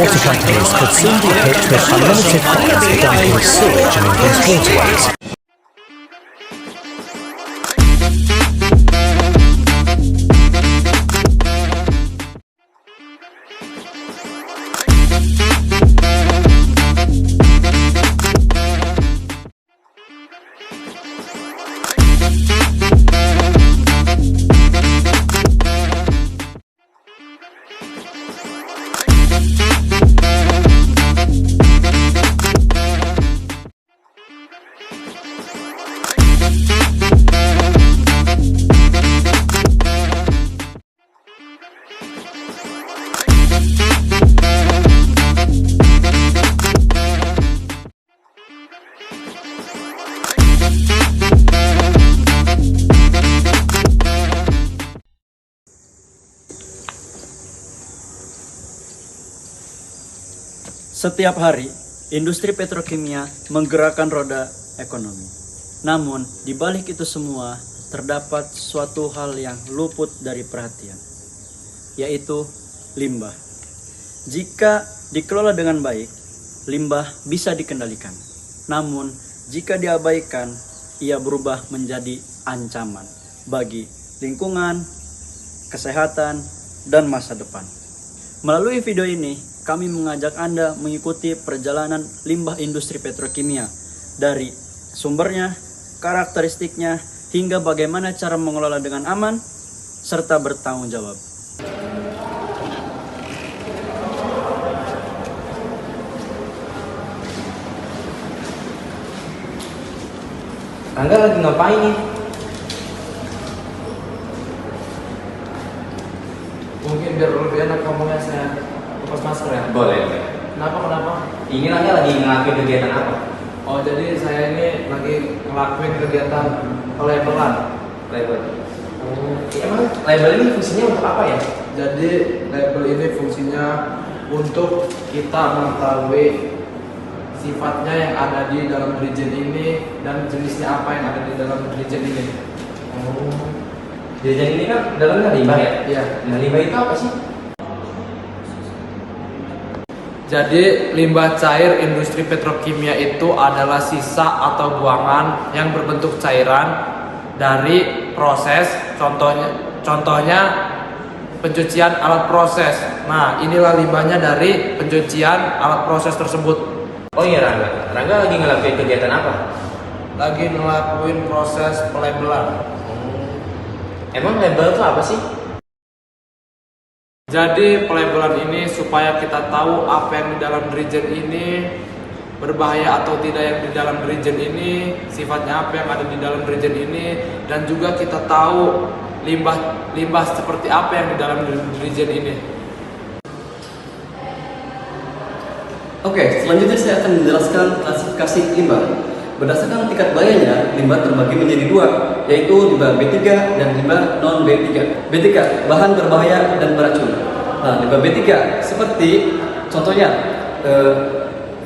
water companies could soon be hit with unlimited fines for dumping sewage in England's waterways. Setiap hari, industri petrokimia menggerakkan roda ekonomi. Namun, di balik itu semua, terdapat suatu hal yang luput dari perhatian, yaitu limbah. Jika dikelola dengan baik, limbah bisa dikendalikan. Namun, jika diabaikan, ia berubah menjadi ancaman bagi lingkungan, kesehatan, dan masa depan. Melalui video ini, kami mengajak Anda mengikuti perjalanan limbah industri petrokimia dari sumbernya, karakteristiknya, hingga bagaimana cara mengelola dengan aman serta bertanggung jawab. Rangga lagi ngapain nih? Mungkin biar lebih enak ngomongnya saya lepas masker ya? Boleh. Kenapa? Ini Rangga lagi ngelakuin kegiatan apa? Oh, jadi saya ini lagi ngelakuin kegiatan pelabelan. Label. Emang label ini fungsinya untuk apa ya? Jadi label ini fungsinya untuk kita mengetahui sifatnya yang ada di dalam deterjen ini dan jenisnya apa yang ada di dalam deterjen ini. Deterjen ini kan dalamnya limbah ya? Iya. Nah, limbah itu apa sih? Jadi limbah cair industri petrokimia itu adalah sisa atau buangan yang berbentuk cairan dari proses, contohnya pencucian alat proses. Nah, inilah limbahnya dari pencucian alat proses tersebut. Oh iya Rangga lagi ngelakuin kegiatan apa? Lagi ngelakuin proses pelabelan. Emang label itu apa sih? Jadi pelabelan ini supaya kita tahu apa yang di dalam deterjen ini berbahaya atau tidak yang di dalam deterjen ini, sifatnya apa yang ada di dalam deterjen ini, dan juga kita tahu limbah seperti apa yang di dalam deterjen ini. Oke, selanjutnya saya akan menjelaskan klasifikasi limbah. Berdasarkan tingkat bahayanya, limbah terbagi menjadi dua, yaitu limbah B3 dan limbah non-B3. B3, bahan berbahaya dan beracun. Nah, limbah B3 seperti contohnya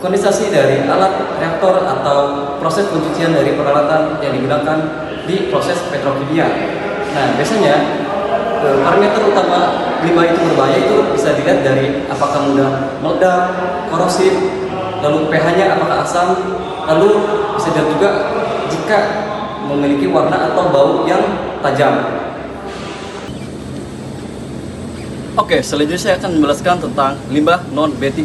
kondensasi dari alat reaktor atau proses pencucian dari peralatan yang digunakan di proses petrokimia. Nah, biasanya parameter utama limbah itu berbahaya itu bisa dilihat dari apakah mudah meledak, korosif, lalu pH-nya apakah asam, lalu bisa dilihat juga jika memiliki warna atau bau yang tajam. Oke, selanjutnya saya akan menjelaskan tentang limbah non-B3.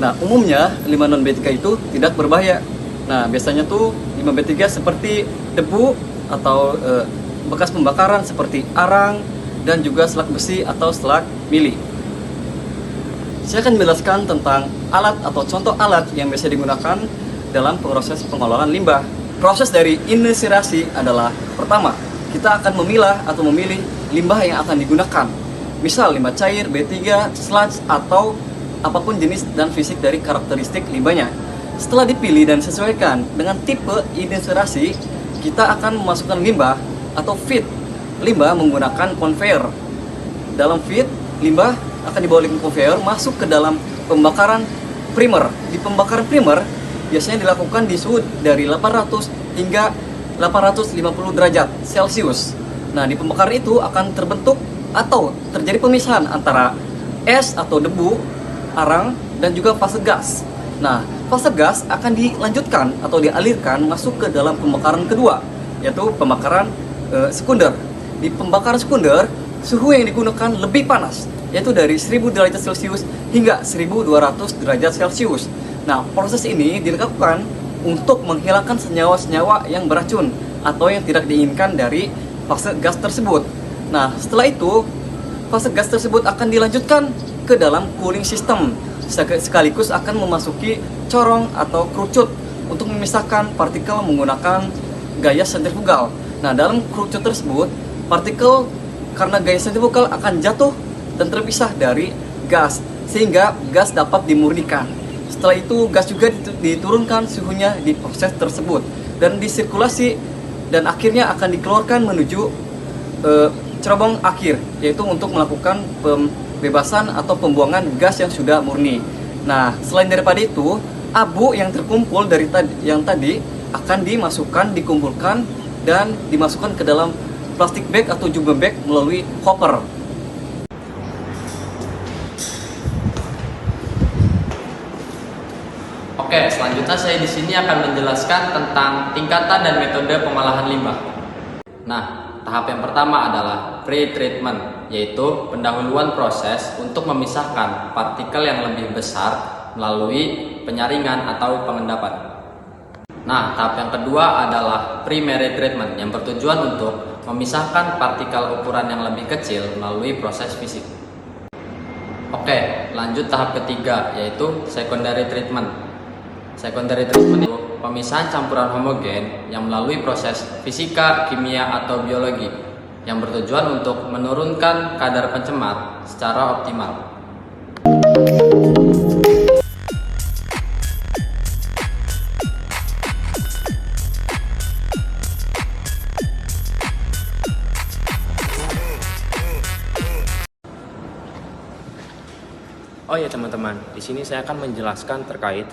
Nah, umumnya limbah non-B3 itu tidak berbahaya. Nah, biasanya tuh limbah B3 seperti debu atau bekas pembakaran seperti arang dan juga selak besi atau selak mili. Saya akan menjelaskan tentang alat atau contoh alat yang bisa digunakan dalam proses pengelolaan limbah. Proses dari inisirasi adalah pertama, kita akan memilah atau memilih limbah yang akan digunakan. Misal limbah cair, B3, sludge, atau apapun jenis dan fisik dari karakteristik limbahnya. Setelah dipilih dan sesuaikan dengan tipe inisirasi, kita akan memasukkan limbah atau feed limbah menggunakan conveyor. Dalam feed, limbah akan dibawa ke conveyor masuk ke dalam pembakaran primer. Di pembakaran primer biasanya dilakukan di suhu dari 800 hingga 850 derajat Celcius. Nah, di pembakaran itu akan terbentuk atau terjadi pemisahan antara es atau debu, arang, dan juga fase gas. Nah, fase gas akan dilanjutkan atau dialirkan masuk ke dalam pembakaran kedua, yaitu pembakaran sekunder. Di pembakaran sekunder, suhu yang digunakan lebih panas, yaitu dari 1000 derajat Celcius hingga 1200 derajat Celcius. Nah, proses ini dilakukan untuk menghilangkan senyawa-senyawa yang beracun atau yang tidak diinginkan dari fase gas tersebut. Nah, setelah itu, fase gas tersebut akan dilanjutkan ke dalam cooling system, sekaligus akan memasuki corong atau kerucut untuk memisahkan partikel menggunakan gaya sentrifugal. Nah, dalam kerucut tersebut, partikel karena gaya sentrifugal akan jatuh dan terpisah dari gas, sehingga gas dapat dimurnikan. Setelah itu, gas juga diturunkan suhunya di proses tersebut dan disirkulasi, dan akhirnya akan dikeluarkan menuju cerobong akhir, yaitu untuk melakukan pembebasan atau pembuangan gas yang sudah murni. Nah, selain daripada itu, abu yang terkumpul dari yang tadi akan dikumpulkan dan dimasukkan ke dalam plastik bag atau jumbo bag melalui hopper. Oke, selanjutnya saya di sini akan menjelaskan tentang tingkatan dan metode pengolahan limbah. Nah, tahap yang pertama adalah pre-treatment, yaitu pendahuluan proses untuk memisahkan partikel yang lebih besar melalui penyaringan atau pengendapan. Nah, tahap yang kedua adalah primary treatment yang bertujuan untuk memisahkan partikel ukuran yang lebih kecil melalui proses fisik. Oke, lanjut tahap ketiga, yaitu secondary treatment. Secondary treatment itu pemisahan campuran homogen yang melalui proses fisika, kimia, atau biologi yang bertujuan untuk menurunkan kadar pencemar secara optimal. Oh ya teman-teman, di sini saya akan menjelaskan terkait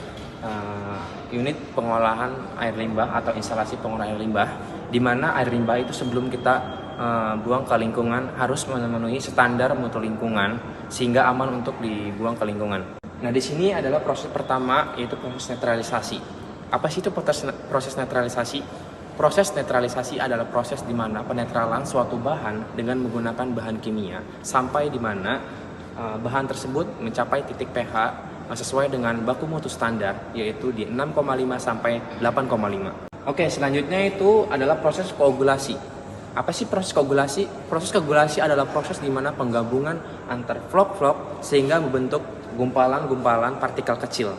unit pengolahan air limbah atau instalasi pengolahan air limbah, di mana air limbah itu sebelum kita buang ke lingkungan harus memenuhi standar mutu lingkungan sehingga aman untuk dibuang ke lingkungan. Nah, di sini adalah proses pertama, yaitu proses netralisasi. Apa sih itu proses netralisasi? Proses netralisasi adalah proses di mana penetralan suatu bahan dengan menggunakan bahan kimia sampai di mana bahan tersebut mencapai titik pH sesuai dengan baku mutu standar, yaitu di 6,5 sampai 8,5. Oke, selanjutnya itu adalah proses koagulasi. Apa sih proses koagulasi? Proses koagulasi adalah proses di mana penggabungan antar vlog-vlog sehingga membentuk gumpalan-gumpalan partikel kecil.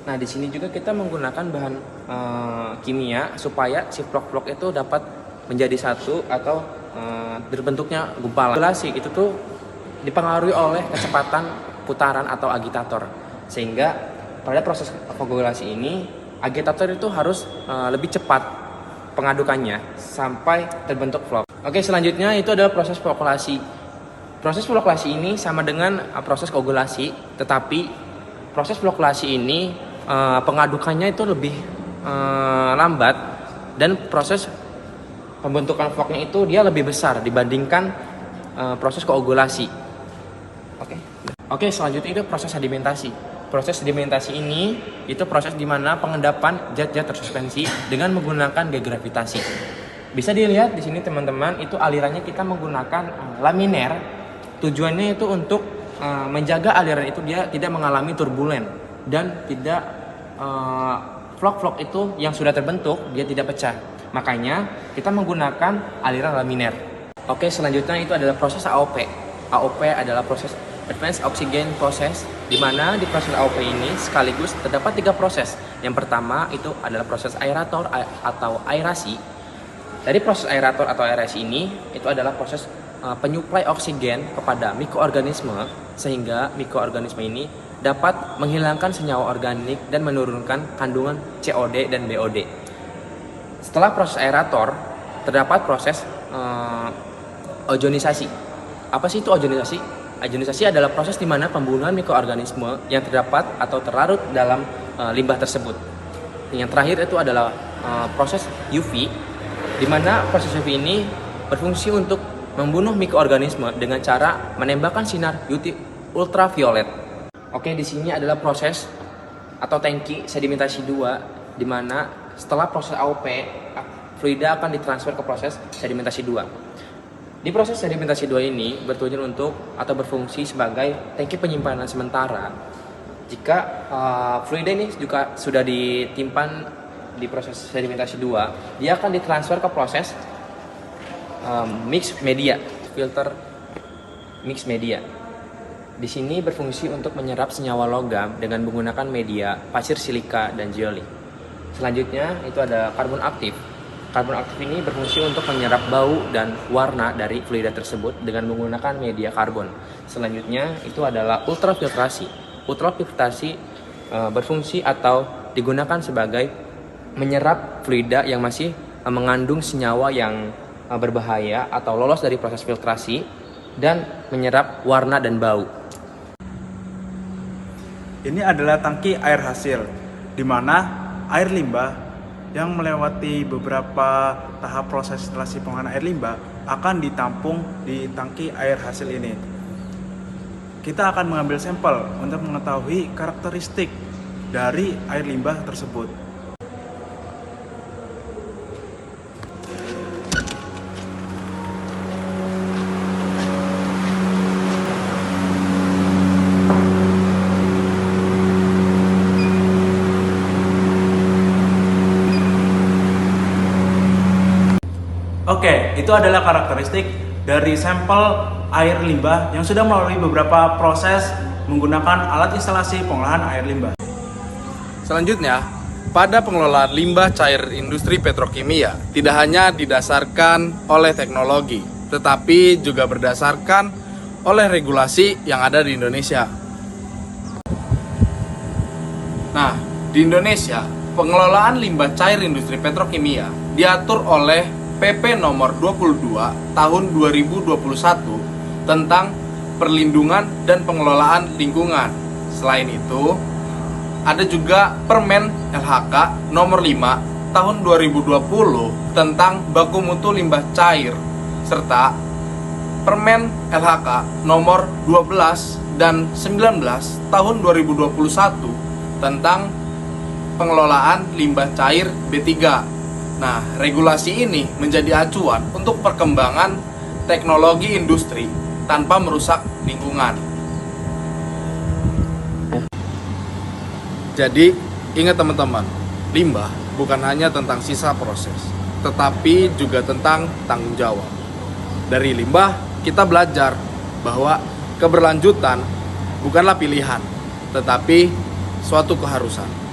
Nah, di sini juga kita menggunakan bahan kimia supaya si vlog-vlog itu dapat menjadi satu atau berbentuknya gumpalan. Koagulasi itu tuh dipengaruhi oleh kecepatan putaran atau agitator. Sehingga pada proses koagulasi ini agitator itu harus lebih cepat pengadukannya sampai terbentuk vlog. Oke, selanjutnya itu adalah proses flokulasi. Proses flokulasi ini sama dengan proses koagulasi, tetapi proses flokulasi ini pengadukannya itu lebih lambat dan proses pembentukan vlognya itu dia lebih besar dibandingkan proses koagulasi. Oke, selanjutnya itu proses sedimentasi. Proses sedimentasi ini itu proses di mana pengendapan zat-zat tersuspensi dengan menggunakan gaya gravitasi. Bisa dilihat di sini teman-teman, itu alirannya kita menggunakan laminer. Tujuannya itu untuk menjaga aliran itu dia tidak mengalami turbulen dan tidak vlog-vlog itu yang sudah terbentuk dia tidak pecah. Makanya kita menggunakan aliran laminer. Oke, selanjutnya itu adalah proses AOP. AOP adalah proses Advanced Oxygen Process, di mana di proses AOP ini sekaligus terdapat 3 proses. Yang pertama itu adalah proses aerator atau aerasi. Dari proses aerator atau aerasi ini itu adalah proses penyuplai oksigen kepada mikroorganisme sehingga mikroorganisme ini dapat menghilangkan senyawa organik dan menurunkan kandungan COD dan BOD. Setelah proses aerator terdapat proses ozonisasi. Apa sih itu ozonisasi? Ozonisasi adalah proses di mana pembunuhan mikroorganisme yang terdapat atau terlarut dalam limbah tersebut. Yang terakhir itu adalah proses UV, di mana proses UV ini berfungsi untuk membunuh mikroorganisme dengan cara menembakkan sinar UV ultraviolet. Oke, di sini adalah proses atau tangki sedimentasi 2, di mana setelah proses AOP, fluida akan ditransfer ke proses sedimentasi 2. Di proses sedimentasi 2 ini bertujuan untuk atau berfungsi sebagai tangki penyimpanan sementara. Jika fluida ini juga sudah ditimpan di proses sedimentasi 2, dia akan ditransfer ke proses mix media, filter mix media. Di sini berfungsi untuk menyerap senyawa logam dengan menggunakan media pasir silika dan zeoli. Selanjutnya itu ada karbon aktif. Karbon aktif ini berfungsi untuk menyerap bau dan warna dari fluida tersebut dengan menggunakan media karbon. Selanjutnya itu adalah ultrafiltrasi. Ultrafiltrasi berfungsi atau digunakan sebagai menyerap fluida yang masih mengandung senyawa yang berbahaya atau lolos dari proses filtrasi dan menyerap warna dan bau. Ini adalah tangki air hasil, di mana air limbah yang melewati beberapa tahap proses instalasi pengolahan air limbah akan ditampung di tangki air hasil ini. Kita akan mengambil sampel untuk mengetahui karakteristik dari air limbah tersebut. Oke, itu adalah karakteristik dari sampel air limbah yang sudah melalui beberapa proses menggunakan alat instalasi pengolahan air limbah. Selanjutnya, pada pengelolaan limbah cair industri petrokimia tidak hanya didasarkan oleh teknologi, tetapi juga berdasarkan oleh regulasi yang ada di Indonesia. Nah, di Indonesia, pengelolaan limbah cair industri petrokimia diatur oleh PP nomor 22 tahun 2021 tentang perlindungan dan pengelolaan lingkungan. Selain itu, ada juga Permen LHK nomor 5 tahun 2020 tentang baku mutu limbah cair, serta Permen LHK nomor 12 dan 19 tahun 2021 tentang pengelolaan limbah cair B3. Nah, regulasi ini menjadi acuan untuk perkembangan teknologi industri tanpa merusak lingkungan. Jadi, ingat teman-teman, limbah bukan hanya tentang sisa proses, tetapi juga tentang tanggung jawab. Dari limbah, kita belajar bahwa keberlanjutan bukanlah pilihan, tetapi suatu keharusan.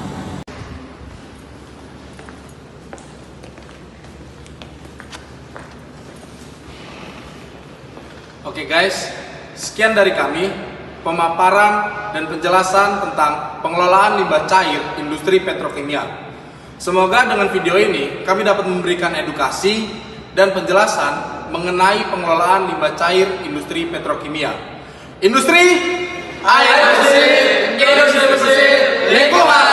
Oke guys, sekian dari kami pemaparan dan penjelasan tentang pengelolaan limbah cair industri petrokimia. Semoga dengan video ini kami dapat memberikan edukasi dan penjelasan mengenai pengelolaan limbah cair industri petrokimia. Industri air bersih, industri bersih, lingkungan